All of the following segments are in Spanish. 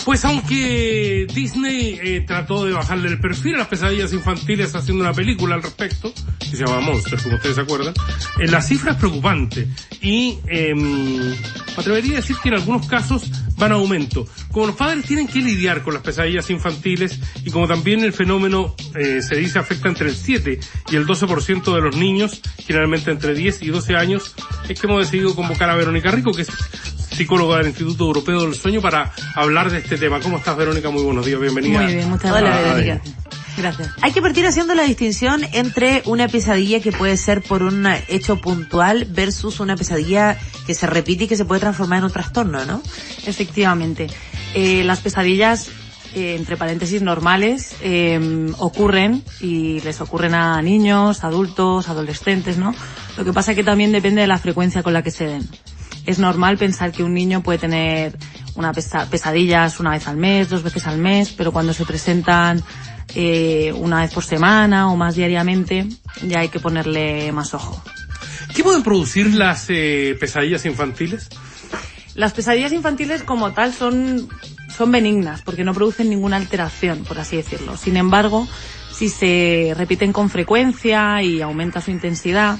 Pues aunque Disney trató de bajarle el perfil a las pesadillas infantiles haciendo una película al respecto, que se llama Monster, como ustedes se acuerdan, la cifra es preocupante y me atrevería a decir que en algunos casos van a aumento. Como los padres tienen que lidiar con las pesadillas infantiles y como también el fenómeno se dice afecta entre el 7 y el 12% de los niños, generalmente entre 10 y 12 años, es que hemos decidido convocar a Verónica Rico, que es psicóloga del Instituto Europeo del Sueño, para hablar de este tema. ¿Cómo estás, Verónica? Muy buenos días, bienvenida. Muy bien, muchas gracias. Hola, Verónica. Gracias. Hay que partir haciendo la distinción entre una pesadilla que puede ser por un hecho puntual versus una pesadilla que se repite y que se puede transformar en un trastorno, ¿no? Efectivamente. Las pesadillas, entre paréntesis, normales, ocurren y les ocurren a niños, adultos, adolescentes, ¿no? Lo que pasa es que también depende de la frecuencia con la que se den. Es normal pensar que un niño puede tener pesadillas una vez al mes, 2 veces al mes, pero cuando se presentan una vez por semana o más diariamente, ya hay que ponerle más ojo. ¿Qué pueden producir las pesadillas infantiles? Las pesadillas infantiles como tal son benignas, porque no producen ninguna alteración, por así decirlo. Sin embargo, si se repiten con frecuencia y aumenta su intensidad,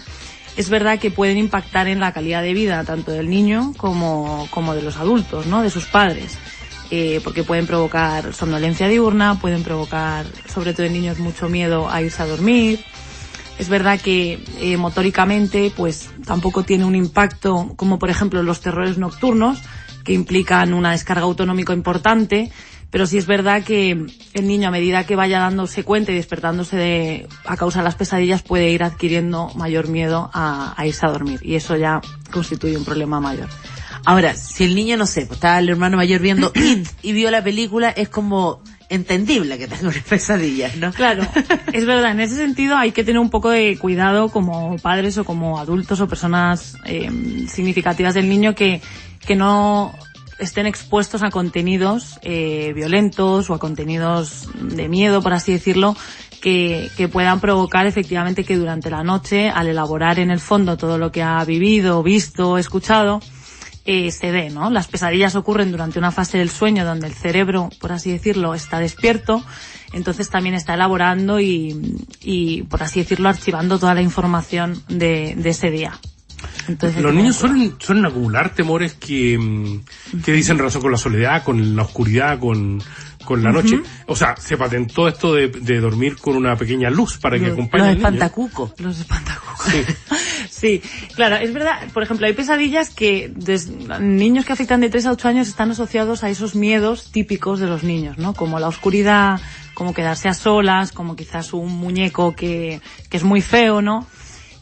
es verdad que pueden impactar en la calidad de vida tanto del niño como de los adultos, ¿no? De sus padres. Porque pueden provocar somnolencia diurna, pueden provocar, sobre todo en niños, mucho miedo a irse a dormir. Es verdad que motóricamente pues tampoco tiene un impacto como por ejemplo los terrores nocturnos, que implican una descarga autonómica importante, pero sí es verdad que el niño, a medida que vaya dándose cuenta y despertándose a causa de las pesadillas, puede ir adquiriendo mayor miedo a irse a dormir, y eso ya constituye un problema mayor. Ahora, si el niño, no sé, pues estaba el hermano mayor viendo It y vio la película, es como entendible que tenga unas pesadillas, ¿no? Claro, es verdad. En ese sentido hay que tener un poco de cuidado como padres o como adultos o personas significativas del niño que no estén expuestos a contenidos violentos o a contenidos de miedo, por así decirlo, que puedan provocar efectivamente que durante la noche, al elaborar en el fondo todo lo que ha vivido, visto, escuchado, se dé, ¿no? Las pesadillas ocurren durante una fase del sueño donde el cerebro, por así decirlo, está despierto, entonces también está elaborando y por así decirlo, archivando toda la información de ese día. Entonces, los niños suelen acumular temores que dicen relación con la soledad, con la oscuridad, con la noche. O sea, se patentó esto de dormir con una pequeña luz para que acompañe al niño. Los espantacucos. Sí. Sí, claro, es verdad. Por ejemplo, hay pesadillas que niños que afectan de 3 a 8 años están asociados a esos miedos típicos de los niños, ¿no? Como la oscuridad, como quedarse a solas, como quizás un muñeco que es muy feo, ¿no?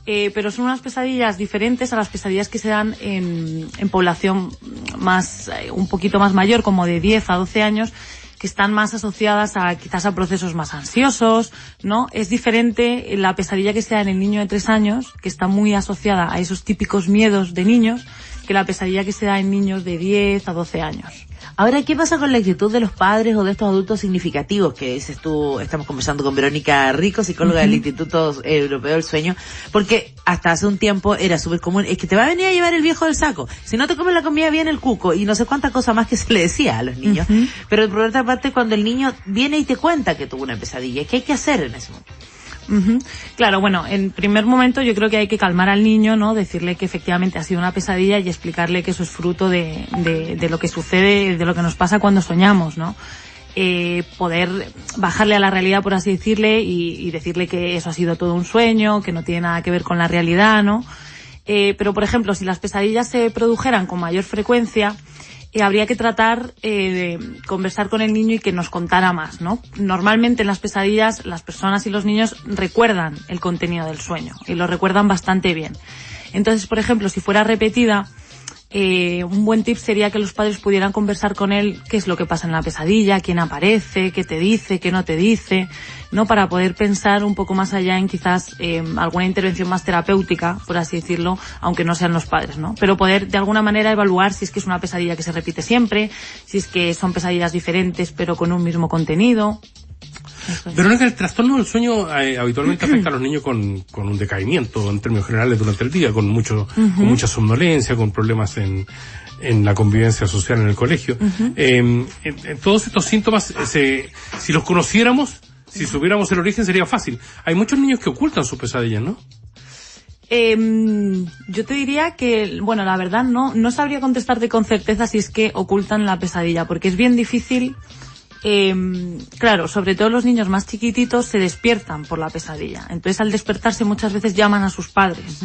Pero son unas pesadillas diferentes a las pesadillas que se dan en población más, un poquito más mayor, como de 10 a 12 años, que están más asociadas quizás a procesos más ansiosos, ¿no? Es diferente la pesadilla que se da en el niño de 3 años, que está muy asociada a esos típicos miedos de niños, que la pesadilla que se da en niños de 10 a 12 años. Ahora, ¿qué pasa con la actitud de los padres o de estos adultos significativos que dices tú? Estamos conversando con Verónica Rico, psicóloga del Instituto Europeo del Sueño, porque hasta hace un tiempo era súper común, es que te va a venir a llevar el viejo del saco, si no te comes la comida viene el cuco, y no sé cuántas cosas más que se le decía a los niños. Pero por otra parte, cuando el niño viene y te cuenta que tuvo una pesadilla, ¿qué hay que hacer en ese momento? Claro, bueno, en primer momento yo creo que hay que calmar al niño, ¿no? Decirle que efectivamente ha sido una pesadilla y explicarle que eso es fruto de lo que sucede, de lo que nos pasa cuando soñamos, ¿no? Poder bajarle a la realidad, por así decirle, y decirle que eso ha sido todo un sueño, que no tiene nada que ver con la realidad, ¿no? Pero, por ejemplo, si las pesadillas se produjeran con mayor frecuencia, habría que tratar de conversar con el niño y que nos contara más, ¿no? Normalmente en las pesadillas las personas y los niños recuerdan el contenido del sueño y lo recuerdan bastante bien. Entonces, por ejemplo, si fuera repetida, un buen tip sería que los padres pudieran conversar con él qué es lo que pasa en la pesadilla, quién aparece, qué te dice, qué no te dice, ¿no? Para poder pensar un poco más allá en quizás alguna intervención más terapéutica, por así decirlo, aunque no sean los padres, ¿no? Pero poder de alguna manera evaluar si es que es una pesadilla que se repite siempre, si es que son pesadillas diferentes pero con un mismo contenido. Verónica, el trastorno del sueño habitualmente afecta a los niños con un decaimiento en términos generales durante el día, con mucha somnolencia, con problemas en en la convivencia social en el colegio. Todos estos síntomas, si los conociéramos, si supiéramos el origen, sería fácil. Hay muchos niños que ocultan sus pesadillas, ¿no? Yo te diría que, bueno, la verdad no sabría contestarte con certeza si es que ocultan la pesadilla, porque es bien difícil. Claro, sobre todo los niños más chiquititos se despiertan por la pesadilla. Entonces al despertarse muchas veces llaman a sus padres.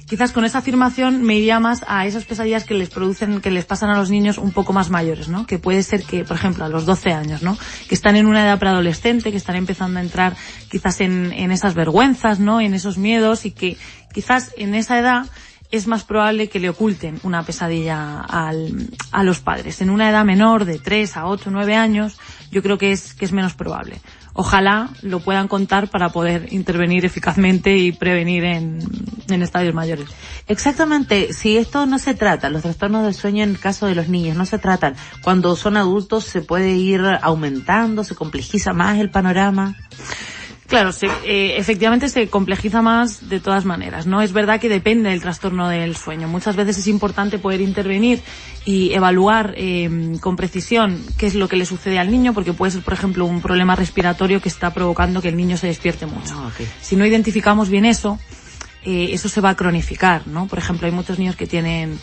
Quizás con esa afirmación me iría más a esas pesadillas que les pasan a los niños un poco más mayores, ¿no? Que puede ser que, por ejemplo, a los 12 años, ¿no? Que están en una edad preadolescente, que están empezando a entrar quizás en esas vergüenzas, ¿no? En esos miedos, y que quizás en esa edad es más probable que le oculten una pesadilla a los padres. En una edad menor de 3 a 8, 9 años, yo creo que es menos probable. Ojalá lo puedan contar para poder intervenir eficazmente y prevenir en estadios mayores. Exactamente, si esto no se trata, los trastornos del sueño en el caso de los niños no se tratan, cuando son adultos se puede ir aumentando, se complejiza más el panorama. Claro, efectivamente se complejiza más de todas maneras, ¿no? Es verdad que depende del trastorno del sueño. Muchas veces es importante poder intervenir y evaluar con precisión qué es lo que le sucede al niño, porque puede ser, por ejemplo, un problema respiratorio que está provocando que el niño se despierte mucho. Okay. Si no identificamos bien eso se va a cronificar, ¿no? Por ejemplo, hay muchos niños que tienen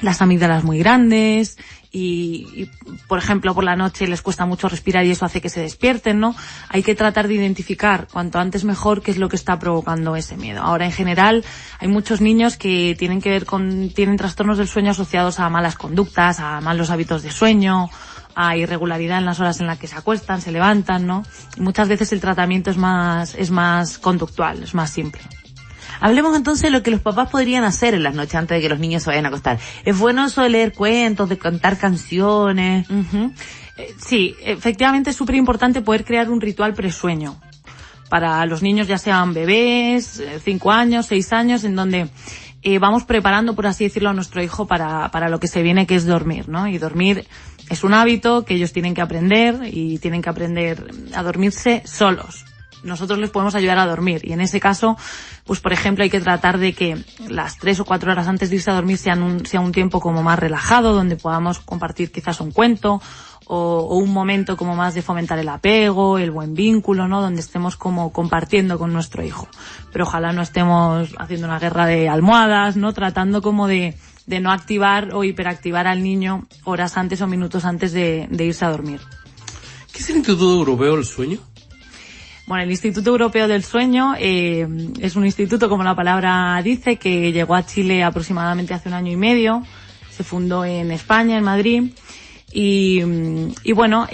las amígdalas muy grandes, y por ejemplo por la noche les cuesta mucho respirar y eso hace que se despierten, ¿no? Hay que tratar de identificar cuanto antes mejor qué es lo que está provocando ese miedo. Ahora, en general, hay muchos niños que tienen trastornos del sueño asociados a malas conductas, a malos hábitos de sueño, a irregularidad en las horas en las que se acuestan, se levantan, ¿no? Y muchas veces el tratamiento es más conductual, es más simple. Hablemos entonces de lo que los papás podrían hacer en las noches antes de que los niños se vayan a acostar. ¿Es bueno eso de leer cuentos, de cantar canciones? Sí, efectivamente es súper importante poder crear un ritual presueño para los niños, ya sean bebés, 5 años, 6 años, en donde vamos preparando, por así decirlo, a nuestro hijo para lo que se viene, que es dormir, ¿no? Y dormir es un hábito que ellos tienen que aprender, y tienen que aprender a dormirse solos. Nosotros les podemos ayudar a dormir, y en ese caso, pues por ejemplo, hay que tratar de que las 3 o 4 horas antes de irse a dormir sea un tiempo como más relajado, donde podamos compartir quizás un cuento o un momento como más de fomentar el apego, el buen vínculo, ¿no? Donde estemos como compartiendo con nuestro hijo. Pero ojalá no estemos haciendo una guerra de almohadas, ¿no? Tratando como de no activar o hiperactivar al niño horas antes o minutos antes de irse a dormir. ¿Qué es el Instituto Europeo del Sueño? Bueno, el Instituto Europeo del Sueño es un instituto, como la palabra dice, que llegó a Chile aproximadamente hace 1 año y medio. Se fundó en España, en Madrid. Y bueno,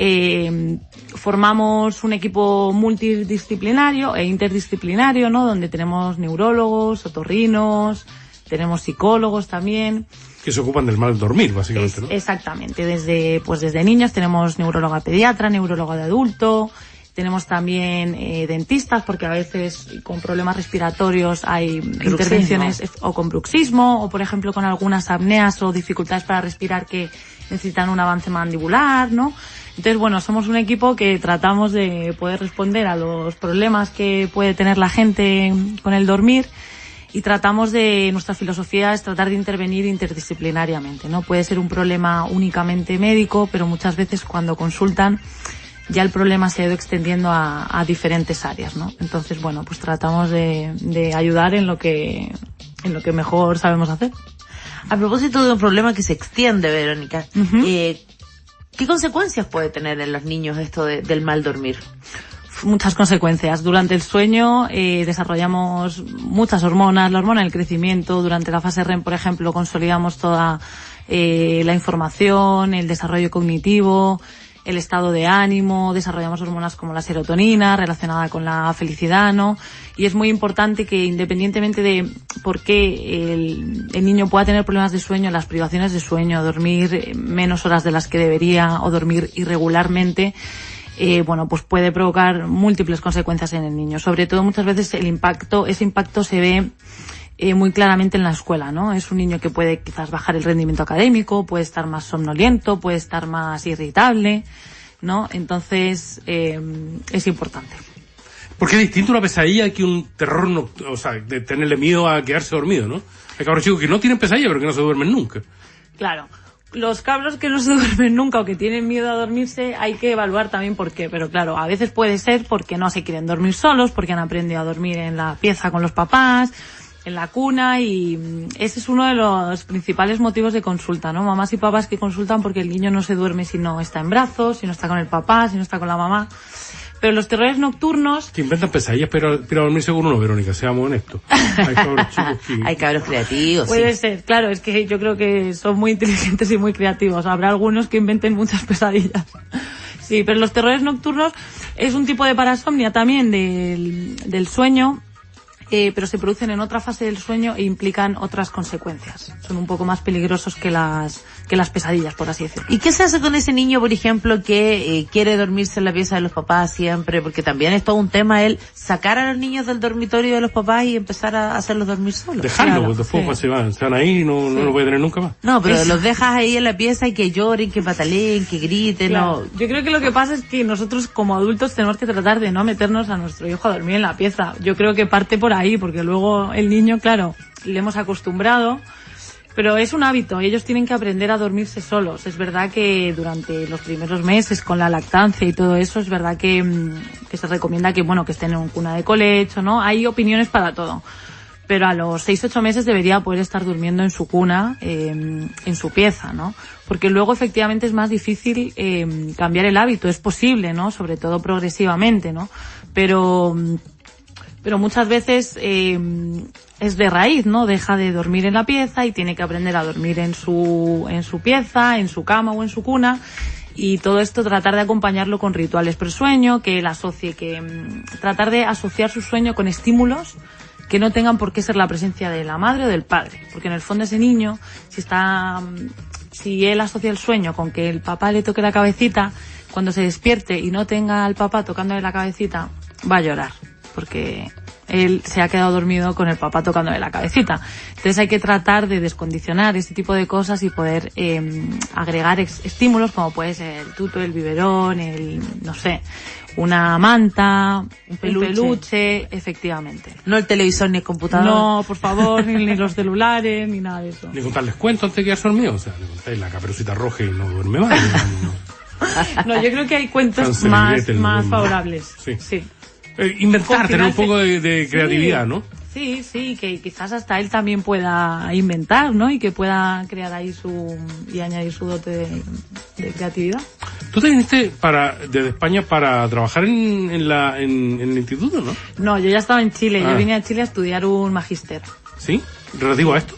formamos un equipo multidisciplinario e interdisciplinario, ¿no? Donde tenemos neurólogos, otorrinos, tenemos psicólogos también. Que se ocupan del mal dormir, básicamente, ¿no? Exactamente. Desde niños tenemos neuróloga pediatra, neuróloga de adulto. Tenemos también dentistas, porque a veces con problemas respiratorios hay intervenciones o con bruxismo, o por ejemplo con algunas apneas o dificultades para respirar que necesitan un avance mandibular, ¿no? Entonces, bueno, somos un equipo que tratamos de poder responder a los problemas que puede tener la gente con el dormir, y nuestra filosofía es tratar de intervenir interdisciplinariamente, ¿no? Puede ser un problema únicamente médico, pero muchas veces cuando consultan ya el problema se ha ido extendiendo a diferentes áreas, ¿no? Entonces, bueno, pues tratamos de ayudar en lo que mejor sabemos hacer. A propósito de un problema que se extiende, Verónica, ¿qué consecuencias puede tener en los niños esto del mal dormir? Muchas consecuencias. Durante el sueño desarrollamos muchas hormonas, la hormona del crecimiento. Durante la fase REM, por ejemplo, consolidamos toda la información, el desarrollo cognitivo, el estado de ánimo, desarrollamos hormonas como la serotonina, relacionada con la felicidad, ¿no? Y es muy importante que, independientemente de por qué el niño pueda tener problemas de sueño, las privaciones de sueño, dormir menos horas de las que debería o dormir irregularmente, bueno, pues puede provocar múltiples consecuencias en el niño. Sobre todo, muchas veces ese impacto se ve muy claramente en la escuela, ¿no? Es un niño que puede quizás bajar el rendimiento académico, puede estar más somnoliento, puede estar más irritable, ¿no? Entonces, es importante. Porque es distinto una pesadilla que un terror, o sea, de tenerle miedo a quedarse dormido, ¿no? Hay cabros chicos que no tienen pesadilla, pero que no se duermen nunca. Claro. Los cabros que no se duermen nunca o que tienen miedo a dormirse, hay que evaluar también por qué. Pero claro, a veces puede ser porque no se quieren dormir solos, porque han aprendido a dormir en la pieza con los papás, en la cuna, y ese es uno de los principales motivos de consulta, ¿no? Mamás y papás que consultan porque el niño no se duerme si no está en brazos, si no está con el papá, si no está con la mamá. Pero los terrores nocturnos... Que inventan pesadillas pero a dormirse con uno, Verónica, seamos honestos. Hay cabros chicos que... Hay cabros creativos, Puede ser, claro, es que yo creo que son muy inteligentes y muy creativos. Habrá algunos que inventen muchas pesadillas. Sí, pero los terrores nocturnos es un tipo de parasomnia también del sueño, pero se producen en otra fase del sueño e implican otras consecuencias. Son un poco más peligrosos que las pesadillas, por así decirlo. ¿Y qué se hace con ese niño, por ejemplo, que quiere dormirse en la pieza de los papás siempre? Porque también es todo un tema el sacar a los niños del dormitorio de los papás y empezar a hacerlos dormir solos. Dejarlo, Claro, porque después sí. pues, se van ahí y no lo puede tener nunca más. No, pero los dejas ahí en la pieza y que lloren, que pataleen, que griten, Claro. no. Yo creo que lo que pasa es que nosotros como adultos tenemos que tratar de no meternos a nuestro hijo a dormir en la pieza. Yo creo que parte por ahí, porque luego el niño, claro, le hemos acostumbrado, pero es un hábito y ellos tienen que aprender a dormirse solos. Es verdad que durante los primeros meses con la lactancia y todo eso, es verdad que se recomienda que, bueno, que estén en cuna de colecho, ¿no? Hay opiniones para todo. Pero a los 6-8 meses debería poder estar durmiendo en su cuna, en su pieza, ¿no? Porque luego efectivamente es más difícil cambiar el hábito. Es posible, ¿no? Sobre todo progresivamente, ¿no? Pero muchas veces es de raíz, ¿no? Deja de dormir en la pieza y tiene que aprender a dormir en su pieza, en su cama o en su cuna. Y todo esto tratar de acompañarlo con rituales presueño, que él asocie, tratar de asociar su sueño con estímulos que no tengan por qué ser la presencia de la madre o del padre. Porque en el fondo ese niño, si él asocia el sueño con que el papá le toque la cabecita, cuando se despierte y no tenga al papá tocándole la cabecita, va a llorar. Porque él se ha quedado dormido con el papá tocándole la cabecita. Entonces hay que tratar de descondicionar ese tipo de cosas y poder agregar estímulos como puede ser el tuto, el biberón, no sé, una manta, un peluche, efectivamente. No el televisor ni el computador. No, por favor, ni los celulares, ni nada de eso. Ni contarles cuentos antes de quedarse dormido. O sea, le contáis la Caperucita Roja y no duerme más. No, yo creo que hay cuentos Hansel y más Gretel, favorables. Sí. Sí. Inventar, tener un poco de creatividad, ¿no? Sí, que quizás hasta él también pueda inventar, ¿no? Y que pueda crear ahí y añadir su dote de creatividad. Tú te viniste desde España para trabajar en el instituto, ¿no? No, yo ya estaba en Chile. Ah. Yo vine a Chile a estudiar un magíster. ¿Sí? ¿Relativo a esto?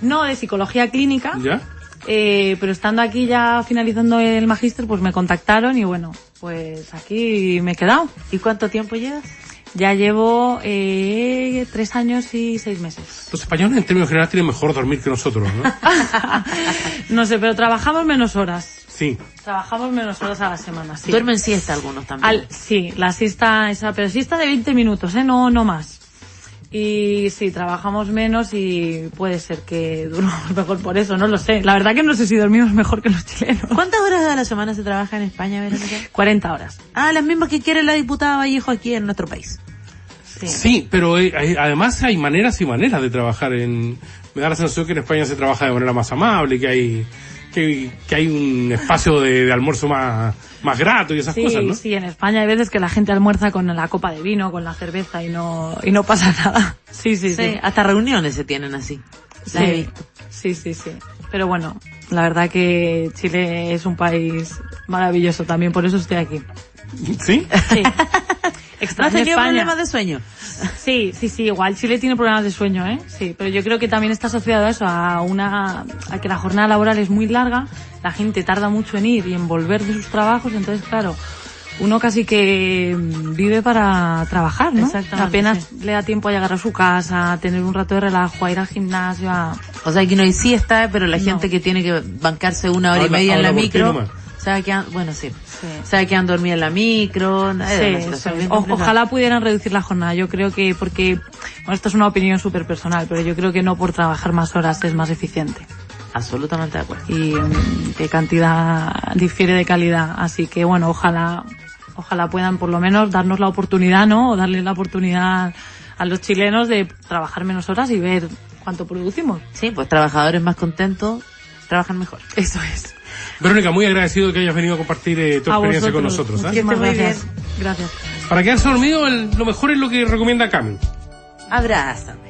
No, de psicología clínica. ¿Ya? Pero estando aquí ya finalizando el magíster, pues me contactaron y bueno, pues aquí me he quedado. ¿Y cuánto tiempo llevas? Ya llevo 3 años y 6 meses. Los españoles en términos generales tienen mejor dormir que nosotros, ¿no? No sé, pero trabajamos menos horas. Sí. Trabajamos menos horas a la semana, sí. Duermen siesta algunos también. Sí, la siesta pero siesta de 20 minutos, no más. Y sí, trabajamos menos y puede ser que durmamos mejor por eso, no lo sé. La verdad que no sé si dormimos mejor que los chilenos. ¿Cuántas horas a la semana se trabaja en España, Verónica? 40 horas. Ah, las mismas que quiere la diputada Vallejo aquí en nuestro país. Sí, pero además hay maneras y maneras de trabajar me da la sensación que en España se trabaja de manera más amable, que hay un espacio de almuerzo más grato y esas cosas, ¿no? Sí, en España hay veces que la gente almuerza con la copa de vino, con la cerveza y no pasa nada. Sí. Hasta reuniones se tienen así. Las he visto. Sí. Pero bueno, la verdad que Chile es un país maravilloso también, por eso estoy aquí. ¿Sí? Sí. ¿No has Extraño tenido España. problemas de sueño? Sí, igual Chile tiene problemas de sueño, ¿eh? Sí, pero yo creo que también está asociado a eso, a que la jornada laboral es muy larga, la gente tarda mucho en ir y en volver de sus trabajos, entonces claro, uno casi que vive para trabajar, ¿no? Exactamente, Apenas le da tiempo a llegar a su casa, a tener un rato de relajo, a ir al gimnasio, O sea, aquí no hay siesta, pero la gente que tiene que bancarse 1 hora y media en la micro, sabe que sabe que han dormido en la micro. Ojalá pudieran reducir la jornada. Yo creo que esto es una opinión súper personal, pero yo creo que no por trabajar más horas es más eficiente. Absolutamente de acuerdo. Y de cantidad difiere de calidad. Así que bueno, ojalá puedan por lo menos darnos la oportunidad, ¿no? O darle la oportunidad a los chilenos de trabajar menos horas y ver cuánto producimos. Sí, pues trabajadores más contentos trabajan mejor. Eso es. Verónica, muy agradecido que hayas venido a compartir tu experiencia con nosotros. Muchísimas muy gracias. Gracias. Para quedarse dormido, lo mejor es lo que recomienda Cami. Abrázame.